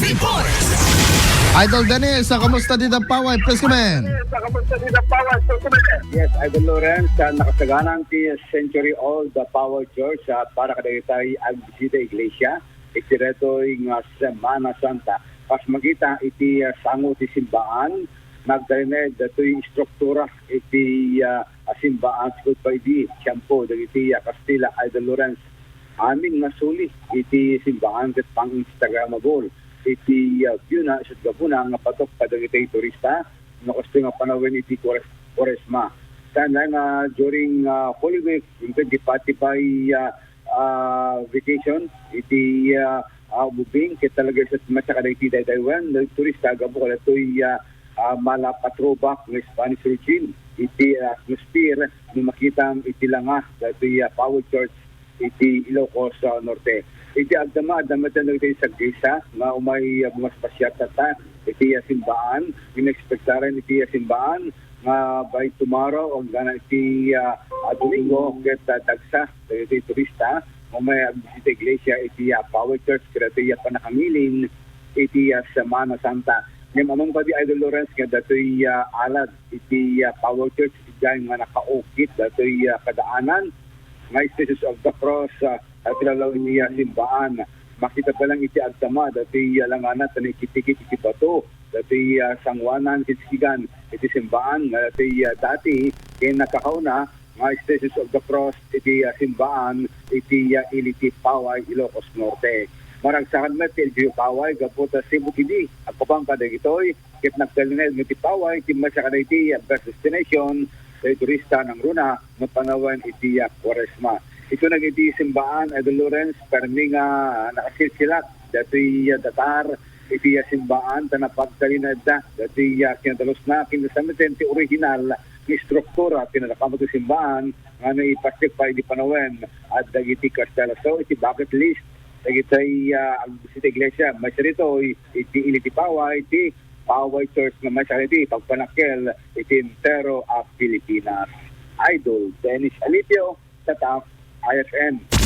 Reports. Idol Dennis, kamusta dito ang Paway? Please come in. Yes, Idol Lawrence, nakasaganan ti Century Old Power Church para kadagitay ang bisita iglesia. Itireto'y Semana Santa. Pas magita iti sango ti simbaan, nagdarined ito'y struktura iti simbaan sa Paydi, Tiampo, dagiti Castilla, Idol Lawrence. Amin nasuli iti simbaan ket pang-Instagramable. Iti view na sa gabuna nga patok kadagitay turista no gusto nga panawin iti Quaresma. Sana nga during Holy Week yung pagdipatipay vacation iti bubing ket talaga sa masakada iti daydayan ng turista gabo kala to'y malapatrobak ng Spanish regime iti atmosphere no makitang iti langa iti Power Church iti Ilocos Norte. Iti agdama tan iti sa gisa nga umay mas pasyatata iti simbaan inexpectaran iti simbaan nga by tomorrow ang gana iti Domingo ket dagsa iti turista umay bisita iglesia iti Power Church ket iti panakamiling iti Semana Santa. Ngem among padi Idol Lawrence nga datoy alad iti Power Church iti nga nakaukit datoy kadaanan nga Stations of the Cross at ilalaw niya simbaan. Makita pa lang iti agtama, dati langanat, tanikitikit iti bato, dati sangwanan, kitskigan, iti simbaan, dati dati, kaya nakakauna, nga Stations of the Cross, iti simbaan, iti iliti Paway, Ilocos Norte. Maragsakan met, iti Paway, gapot Cebu Kidi, at kapang kadagitoy, kit nagtalinay, iti Paway, iti masyakada iti best destination, sa turista ng Runa, mapanawan iti Quaresma. Ito nag iti simbaan, Idol Lawrence, permi nga nakasilsilat, dati datar, iti simbaan, tanapagtalinad da, dati kinadalos na, kinasamiten ti original, ni struktura, tinalakamot ti simbaan, nga naipastik pa iti panawan, at dagiti Castella. So, iti bucket list, dagiti ang bisita iglesia, may sarito, iti iliti Paway, iti Paway Church na may sariti, pagpanakil, iti Intero of Pilipinas. Idol Dennis Alipio, sa TAF, IFN.